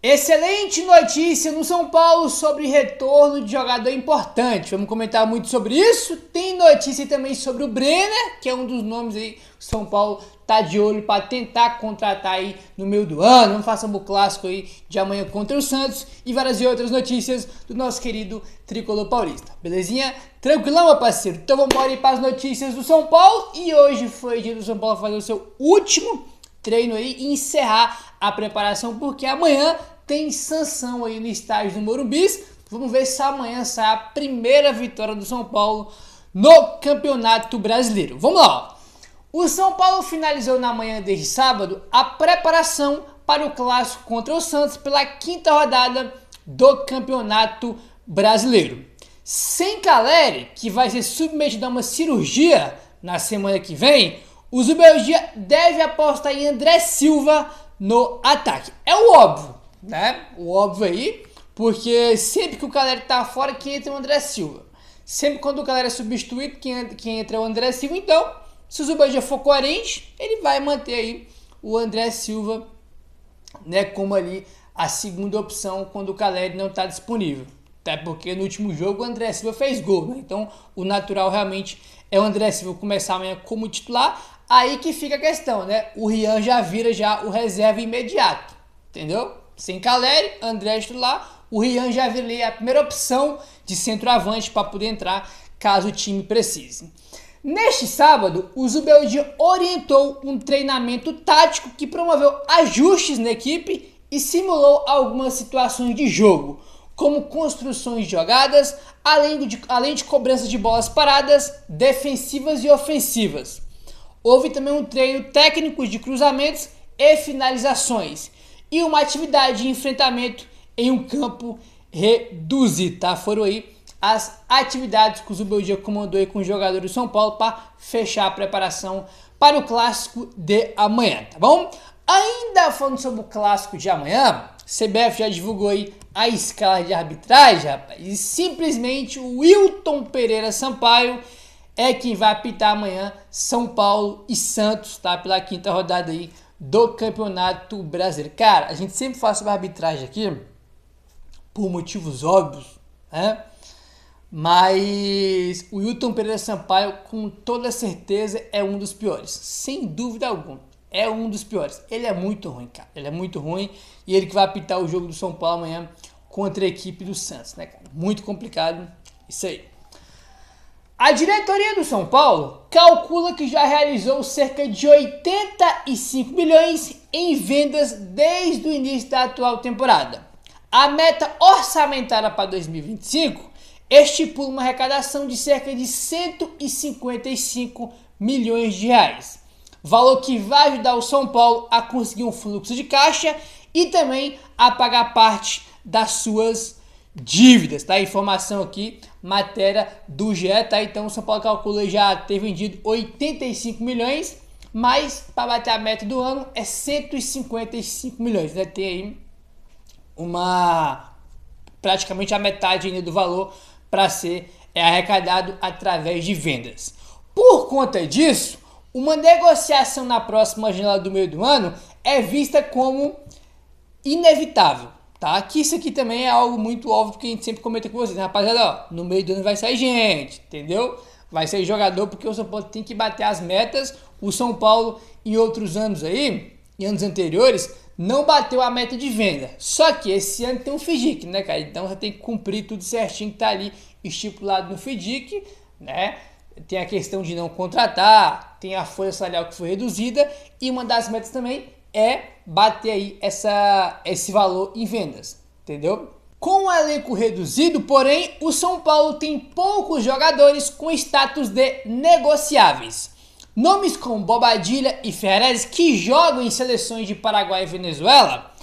Excelente notícia no São Paulo sobre retorno de jogador importante. Vamos comentar muito sobre isso. Tem notícia também sobre o Brenner, que é um dos nomes aí que o São Paulo tá de olho para tentar contratar aí no meio do ano. Vamos fazer um clássico aí de amanhã contra o Santos e várias outras notícias do nosso querido Tricolor Paulista. Belezinha? Tranquilão, meu parceiro? Então vamos embora aí para as notícias do São Paulo. E hoje foi dia do São Paulo fazer o seu último treino aí e encerrar a preparação, porque amanhã tem sanção aí no estádio do Morumbi. Vamos ver se amanhã sai a primeira vitória do São Paulo no Campeonato Brasileiro. Vamos lá, ó. O São Paulo finalizou na manhã deste sábado a preparação para o clássico contra o Santos pela quinta rodada do Campeonato Brasileiro. Sem Caleri, que vai ser submetido a uma cirurgia na semana que vem, o Zubeldia deve apostar em André Silva no ataque. É o óbvio, né? O óbvio aí, porque sempre que o Caleri tá fora, quem entra é o André Silva. Sempre quando o Caleri é substituído, quem entra é o André Silva. Então, se o Zubeldia for coerente, ele vai manter aí o André Silva, né, como ali a segunda opção quando o Caleri não está disponível. Até porque no último jogo o André Silva fez gol, né? Então o natural realmente é o André Silva começar amanhã como titular. Aí que fica a questão, né? O Rian já vira já o reserva imediato, entendeu? Sem Caleri, André titular, o Rian já vira ali a primeira opção de centroavante para poder entrar caso o time precise. Neste sábado, o Zubeldia orientou um treinamento tático que promoveu ajustes na equipe e simulou algumas situações de jogo, como construções de jogadas, além de cobranças de bolas paradas, defensivas e ofensivas. Houve também um treino técnico de cruzamentos e finalizações e uma atividade de enfrentamento em um campo reduzido, tá? Foram aí as atividades que o Zubeldia comandou aí com os jogadores do São Paulo para fechar a preparação para o clássico de amanhã, tá bom? Ainda falando sobre o clássico de amanhã, CBF já divulgou aí a escala de arbitragem, rapaz, e simplesmente o Wilton Pereira Sampaio é quem vai apitar amanhã São Paulo e Santos, tá? Pela quinta rodada aí do Campeonato Brasileiro. Cara, a gente sempre fala sobre arbitragem aqui por motivos óbvios, né? Mas o Wilton Pereira Sampaio, com toda certeza, é um dos piores. Sem dúvida alguma. É um dos piores. Ele é muito ruim, cara. Ele é muito ruim. E ele que vai apitar o jogo do São Paulo amanhã contra a equipe do Santos, né, cara? Muito complicado. Isso aí. A diretoria do São Paulo calcula que já realizou cerca de 85 milhões em vendas desde o início da atual temporada. A meta orçamentária para 2025 estipula uma arrecadação de cerca de 155 milhões de reais. Valor que vai ajudar o São Paulo a conseguir um fluxo de caixa e também a pagar parte das suas dívidas, tá? Informação aqui, matéria do GE, tá? Então o São Paulo calcula já ter vendido 85 milhões, mas para bater a meta do ano é 155 milhões, né? Tem aí praticamente a metade ainda do valor para ser arrecadado através de vendas. Por conta disso, uma negociação na próxima janela do meio do ano é vista como inevitável, tá? Que isso aqui também é algo muito óbvio que a gente sempre comenta com vocês, né? Rapaziada, ó, no meio do ano vai sair gente, entendeu? Vai sair jogador porque o São Paulo tem que bater as metas. O São Paulo em outros anos aí, em anos anteriores, não bateu a meta de venda. Só que esse ano tem um FIDIC, né, cara? Então você tem que cumprir tudo certinho que tá ali estipulado no FIDIC, né? Tem a questão de não contratar, tem a folha salarial que foi reduzida e uma das metas também é bater aí esse valor em vendas, entendeu? Com o elenco reduzido, porém, o São Paulo tem poucos jogadores com status de negociáveis. Nomes como Bobadilla e Ferrez, que jogam em seleções de Paraguai e Venezuela,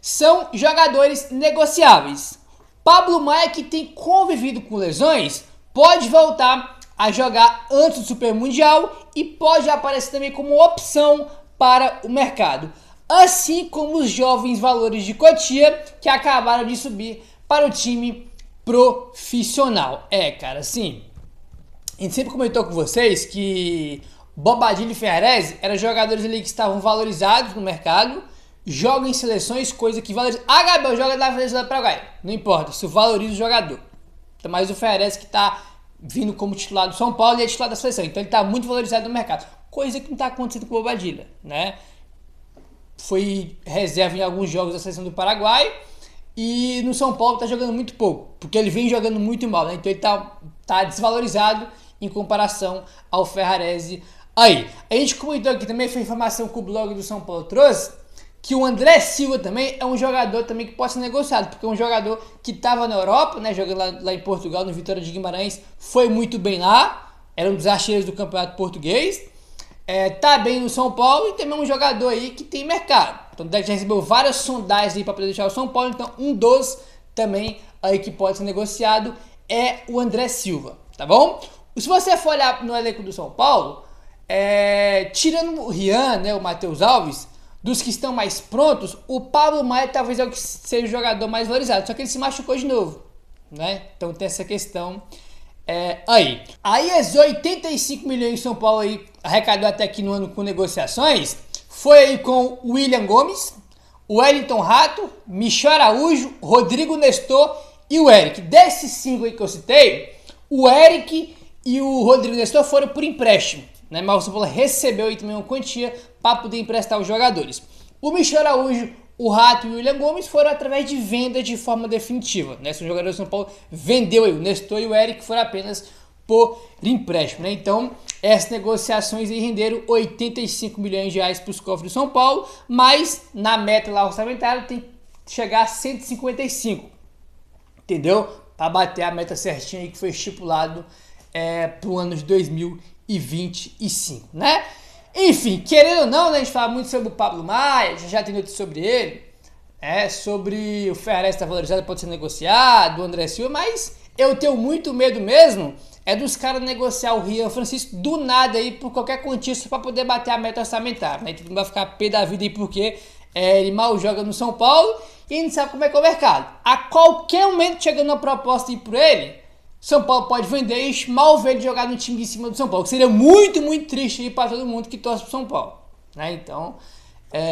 são jogadores negociáveis. Pablo Maia, que tem convivido com lesões, pode voltar a jogar antes do Super Mundial e pode aparecer também como opção para o mercado. Assim como os jovens valores de Cotia, que acabaram de subir para o time profissional. Cara, assim, a gente sempre comentou com vocês que Bobadilla e Ferrez eram jogadores ali que estavam valorizados no mercado, joga em seleções, coisa que valoriza. Ah, Gabriel joga na seleção do Paraguai. Não importa, isso valoriza o jogador. Mas o Ferrarese que tá vindo como titular do São Paulo e é titular da seleção. Então ele tá muito valorizado no mercado. Coisa que não tá acontecendo com o Bobadilla, né? Foi reserva em alguns jogos da seleção do Paraguai e no São Paulo tá jogando muito pouco, porque ele vem jogando muito mal, né? Então ele tá desvalorizado em comparação ao Ferrarese. Aí, a gente comentou aqui também, foi informação que o blog do São Paulo trouxe, que o André Silva também é um jogador também que pode ser negociado, porque é um jogador que estava na Europa, né, jogando lá em Portugal, no Vitória de Guimarães, foi muito bem lá, era um dos artilheiros do campeonato português, tá bem no São Paulo e também é um jogador aí que tem mercado. Então já recebeu várias sondagens aí para poder deixar o São Paulo, então um dos também aí que pode ser negociado é o André Silva, tá bom? Se você for olhar no elenco do São Paulo, tirando o Rian, né, o Matheus Alves, dos que estão mais prontos, o Pablo Maia talvez é o que seja o jogador mais valorizado, só que ele se machucou de novo, né? Então tem essa questão aí. Aí as 85 milhões de São Paulo aí arrecadou até aqui no ano com negociações, foi aí com o William Gomes, o Wellington Rato, Michel Araújo, Rodrigo Nestor e o Eric. Desses 5 aí que eu citei, o Eric e o Rodrigo Nestor foram por empréstimo, né? Mas o São Paulo recebeu aí também uma quantia para poder emprestar os jogadores. O Michel Araújo, o Rato e o William Gomes foram através de venda de forma definitiva, né? São jogadores do São Paulo vendeu aí, o Nestor e o Eric foram apenas por empréstimo, né? Então, essas negociações aí renderam 85 milhões de reais para os cofres do São Paulo, mas na meta lá orçamentária tem que chegar a 155, entendeu? Para bater a meta certinha aí que foi estipulado para o ano de 2025, né? Enfim, querendo ou não, né, a gente fala muito sobre o Pablo Maia, já tem notícia sobre ele, sobre o Ferrarese estar valorizado, pode ser negociado, o André Silva, mas eu tenho muito medo mesmo dos caras negociar o Rian Francisco do nada aí por qualquer quantia para poder bater a meta orçamentária, né? Então não vai ficar pé da vida aí porque ele mal joga no São Paulo e a gente sabe como é que é o mercado. A qualquer momento chegando uma proposta aí por ele, São Paulo pode vender e mal ver ele jogar no time de cima do São Paulo, que seria muito, muito triste aí para todo mundo que torce pro São Paulo, né? Então,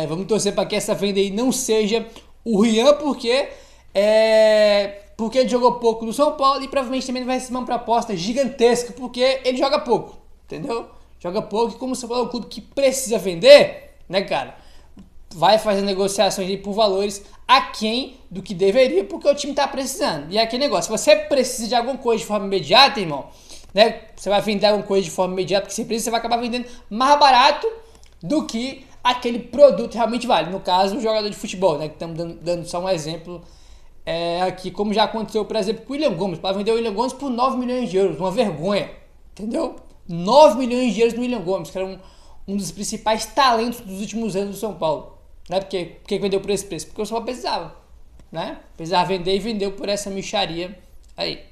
vamos torcer para que essa venda aí não seja o Rian, porque ele jogou pouco no São Paulo e provavelmente também vai receber uma proposta gigantesca, porque ele joga pouco, entendeu? Joga pouco e como o São Paulo é um clube que precisa vender, né, cara? Vai fazer negociações aí por valores aquém do que deveria, porque o time tá precisando. E é aquele negócio, se você precisa de alguma coisa de forma imediata, irmão, né? Você vai vender alguma coisa de forma imediata, porque você precisa, você vai acabar vendendo mais barato do que aquele produto realmente vale. No caso, o jogador de futebol, né? Que estamos dando só um exemplo aqui, como já aconteceu, por exemplo, com o William Gomes. Para vender o William Gomes por 9 milhões de euros, uma vergonha, entendeu? 9 milhões de euros no William Gomes, que era um dos principais talentos dos últimos anos do São Paulo. Né? Por que vendeu por esse preço? Porque o São Paulo precisava, né? Precisava vender e vendeu por essa mixaria aí.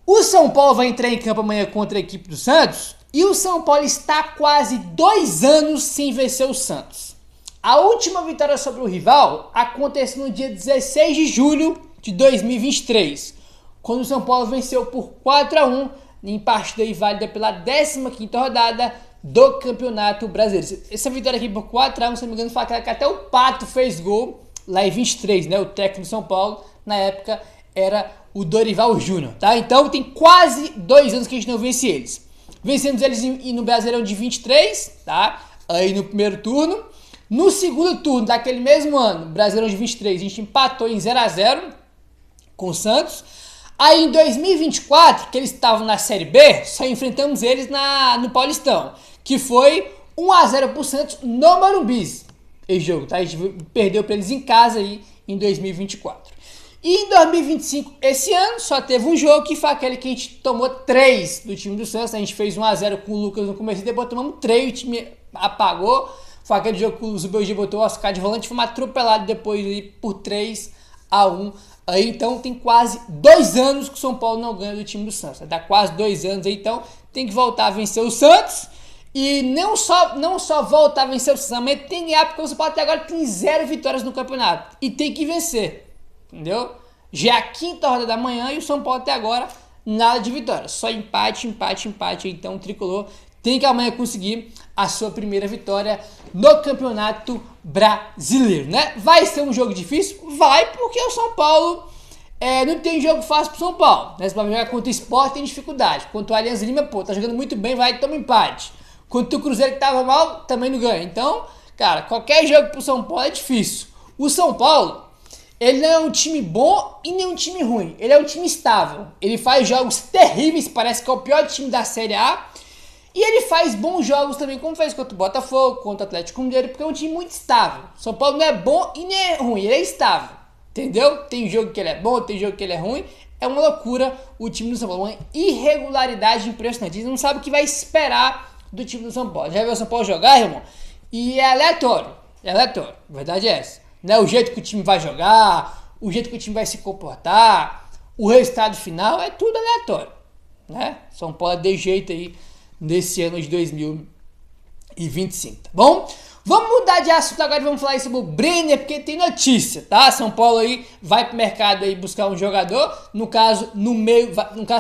O São Paulo vai entrar em campo amanhã contra a equipe do Santos e o São Paulo está há quase 2 anos sem vencer o Santos. A última vitória sobre o rival aconteceu no dia 16 de julho de 2023, quando o São Paulo venceu por 4-1 em partida válida pela 15ª rodada do Campeonato Brasileiro. Essa vitória aqui por 4-1, se não me engano, foi aquela que até o Pato fez gol lá em 23, né? O técnico do São Paulo, na época, era o Dorival Júnior, tá? Então tem quase 2 anos que a gente não vence eles. Vencemos eles no Brasileirão de 23, tá? Aí no primeiro turno. No segundo turno daquele mesmo ano, Brasileirão de 23, a gente empatou em 0-0 com o Santos. Aí em 2024, que eles estavam na Série B, só enfrentamos eles no Paulistão, que foi 1-0 pro Santos no Morumbi. Esse jogo, tá? A gente perdeu para eles em casa aí em 2024. E em 2025, esse ano, só teve um jogo que foi aquele que a gente tomou 3 do time do Santos. A gente fez 1-0 com o Lucas no começo e depois tomamos 3, o time apagou. Foi aquele jogo que o Zubeldia botou o Oscar de volante, foi uma atropelada depois aí por 3-1. Aí então tem quase 2 anos que o São Paulo não ganha do time do Santos. Dá quase 2 anos aí, então tem que voltar a vencer o Santos. E não só voltar a vencer o Santos, mas tem que ganhar, porque o São Paulo até agora tem 0 vitórias no campeonato. E tem que vencer, entendeu? Já é a 5ª rodada da manhã e o São Paulo até agora nada de vitória. Só empate. Então o Tricolor tem que amanhã conseguir a sua primeira vitória no Campeonato Brasileiro, né? Vai ser um jogo difícil? Vai, porque o São Paulo não tem jogo fácil pro São Paulo, né? Você vai jogar contra o Sport, tem dificuldade. Contra o Allianz Lima, pô, tá jogando muito bem, vai e toma empate. Contra o Cruzeiro que tava mal, também não ganha. Então, cara, qualquer jogo pro São Paulo é difícil. O São Paulo, ele não é um time bom e nem um time ruim. Ele é um time estável. Ele faz jogos terríveis, parece que é o pior time da Série A. E ele faz bons jogos também, como fez contra o Botafogo, contra o Atlético Mineiro, porque é um time muito estável. São Paulo não é bom e nem é ruim, ele é estável. Entendeu? Tem jogo que ele é bom, tem jogo que ele é ruim. É uma loucura o time do São Paulo, uma irregularidade impressionante. Ele não sabe o que vai esperar do time do São Paulo. Já viu o São Paulo jogar, irmão? E é aleatório. É aleatório. A verdade é essa. Não é o jeito que o time vai jogar, o jeito que o time vai se comportar, o resultado final, é tudo aleatório, né? São Paulo é de jeito aí nesse ano de 2025, tá bom? Vamos mudar de assunto agora e vamos falar aí sobre o Brenner, porque tem notícia, tá? São Paulo aí vai pro mercado aí buscar um jogador, no caso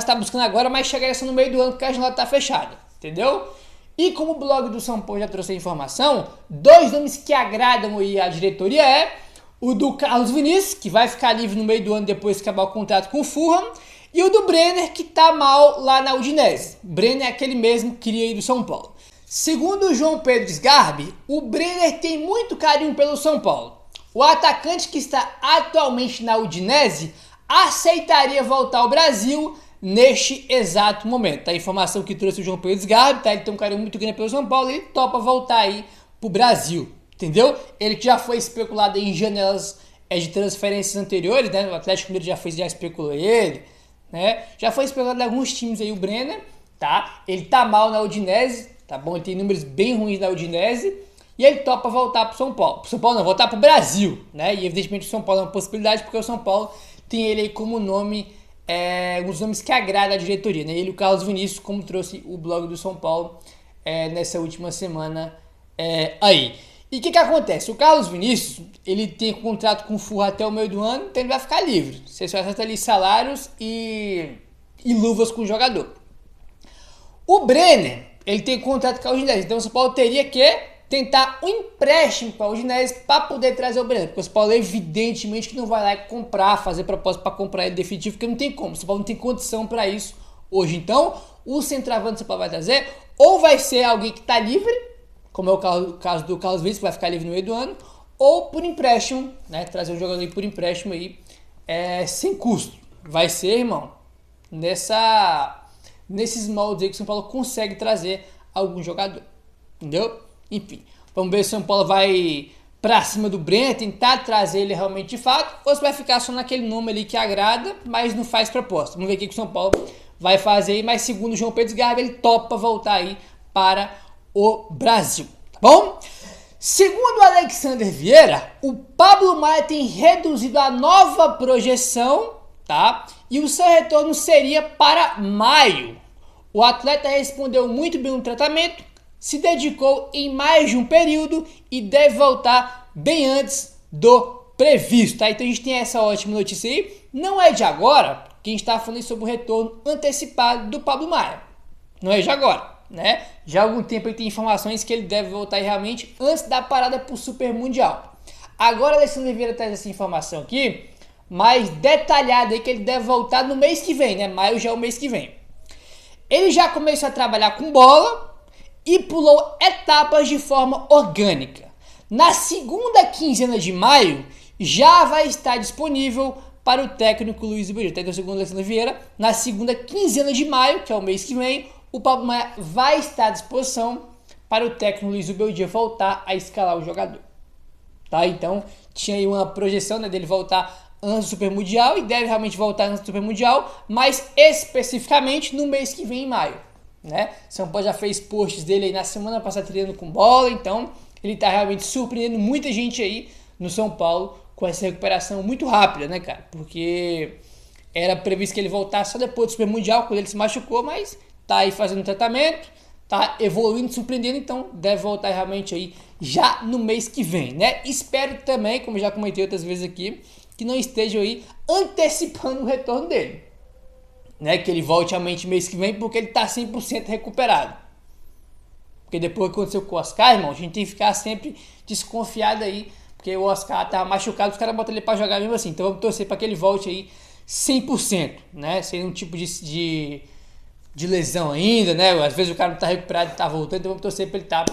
tá buscando agora, mas chegaria só no meio do ano porque a janela tá fechada, entendeu? E como o blog do São Paulo já trouxe a informação, 2 nomes que agradam aí a diretoria é o do Carlos Vinícius, que vai ficar livre no meio do ano depois que acabar o contrato com o Fulham, e o do Brenner, que tá mal lá na Udinese. Brenner é aquele mesmo que queria ir do São Paulo. Segundo o João Pedro Sgarbi, o Brenner tem muito carinho pelo São Paulo. O atacante que está atualmente na Udinese aceitaria voltar ao Brasil neste exato momento. A informação que trouxe o João Pedro Sgarbi, tá? Ele tem um carinho muito grande pelo São Paulo, ele topa voltar aí pro Brasil, entendeu? Ele que já foi especulado em janelas de transferências anteriores, né? O Atlético Mineiro já especulou ele, né? Já foi especulado em alguns times aí o Brenner, tá? Ele tá mal na Udinese, tá bom? Ele tem números bem ruins na Udinese e ele topa voltar pro São Paulo. Pro São Paulo não, voltar pro Brasil, né? E evidentemente o São Paulo é uma possibilidade porque o São Paulo tem ele aí como nome, um dos nomes que agrada a diretoria, né? Ele e o Carlos Vinícius, como trouxe o blog do São Paulo nessa última semana aí. E o que acontece? O Carlos Vinícius, ele tem contrato com o Fulham até o meio do ano, então ele vai ficar livre. Você só acerta ali salários e luvas com o jogador. O Brenner, ele tem contrato com a Udinese, então o São Paulo teria que tentar um empréstimo para a Udinese para poder trazer o Brenner, porque o São Paulo evidentemente que não vai lá comprar, fazer proposta para comprar ele definitivo, porque não tem como, o São Paulo não tem condição para isso hoje. Então, o centroavante que o São Paulo vai trazer, ou vai ser alguém que está livre, como é o caso do Carlos Vinícius, que vai ficar livre no meio do ano, ou por empréstimo, né, trazer um jogador aí por empréstimo aí, sem custo. Vai ser, irmão, nesses moldes aí que o São Paulo consegue trazer algum jogador, entendeu? Enfim, vamos ver se o São Paulo vai pra cima do Brenner, tentar trazer ele realmente de fato, ou se vai ficar só naquele nome ali que agrada, mas não faz proposta. Vamos ver o que o São Paulo vai fazer aí, mas segundo o João Pedro Sgarbi, ele topa voltar aí para o Brasil, tá bom? Segundo o Alexander Vieira, o Pablo Maia tem reduzido a nova projeção, tá? E o seu retorno seria para maio. O atleta respondeu muito bem no tratamento, se dedicou em mais de um período e deve voltar bem antes do previsto, tá? Então a gente tem essa ótima notícia aí. Não é de agora que a gente está falando sobre o retorno antecipado do Pablo Maia. Não é de agora, né? Já há algum tempo ele tem informações que ele deve voltar realmente antes da parada para o Super Mundial. Agora o Alexandre Vieira traz essa informação aqui, mais detalhada aí, que ele deve voltar no mês que vem, né? Maio já é o mês que vem. Ele já começou a trabalhar com bola e pulou etapas de forma orgânica. Na segunda quinzena de maio, já vai estar disponível para o técnico Luiz Iberê. Então, segundo Alexandre Vieira, na segunda quinzena de maio, que é o mês que vem, o Pablo Maia vai estar à disposição para o técnico Luiz Iberê voltar a escalar o jogador. Tá? Então, tinha aí uma projeção, né, dele voltar antes do Super Mundial e deve realmente voltar antes do Super Mundial, mas especificamente no mês que vem, em maio. Né? São Paulo já fez posts dele aí na semana passada treinando com bola, então ele está realmente surpreendendo muita gente aí no São Paulo com essa recuperação muito rápida, né, cara? Porque era previsto que ele voltasse só depois do Super Mundial, quando ele se machucou, mas tá aí fazendo tratamento, tá evoluindo, surpreendendo, então deve voltar realmente aí já no mês que vem, né? Espero também, como já comentei outras vezes aqui, que não estejam aí antecipando o retorno dele. Né, que ele volte realmente mês que vem, porque ele está 100% recuperado. Porque depois que aconteceu com o Oscar, irmão, a gente tem que ficar sempre desconfiado aí, porque o Oscar tava machucado, os caras botam ele pra jogar mesmo assim. Então vamos torcer pra que ele volte aí 100%, né? Sem nenhum tipo de lesão ainda, né? Às vezes o cara não tá recuperado e tá voltando, então vamos torcer pra ele estar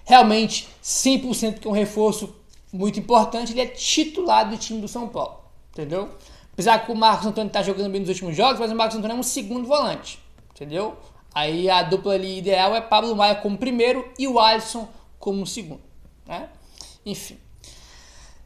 realmente 100%, que é um reforço muito importante. Ele é titular do time do São Paulo, entendeu? Apesar que o Marcos Antônio tá jogando bem nos últimos jogos, mas o Marcos Antônio é um segundo volante, entendeu? Aí a dupla ali ideal é Pablo Maia como primeiro e o Alisson como segundo, né? Enfim.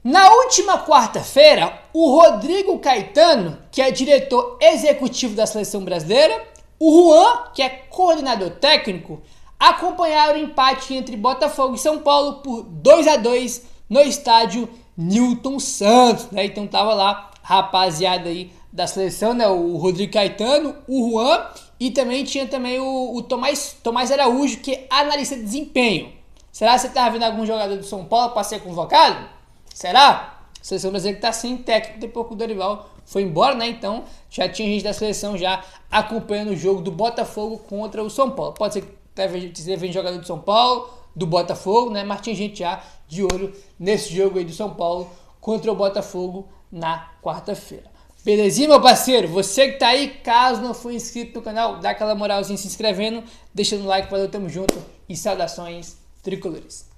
Na última quarta-feira, o Rodrigo Caetano, que é diretor executivo da Seleção Brasileira, o Juan, que é coordenador técnico, acompanharam o empate entre Botafogo e São Paulo por 2-2 no estádio Newton Santos, né? Então tava lá a rapaziada aí da seleção, né? O Rodrigo Caetano, o Juan e também tinha o Tomás Araújo, que é analista de desempenho. Será que você tava vendo algum jogador do São Paulo para ser convocado? Será? A seleção brasileira que tá sem técnico depois que o Dorival foi embora, né? Então já tinha gente da seleção já acompanhando o jogo do Botafogo contra o São Paulo. Pode ser que esteja vendo jogador do São Paulo, do Botafogo, né? Mas tinha gente já de olho nesse jogo aí do São Paulo contra o Botafogo na quarta-feira. Belezinha, meu parceiro? Você que tá aí, caso não for inscrito no canal, dá aquela moralzinha se inscrevendo, deixando o like, valeu, tamo junto e saudações tricolores.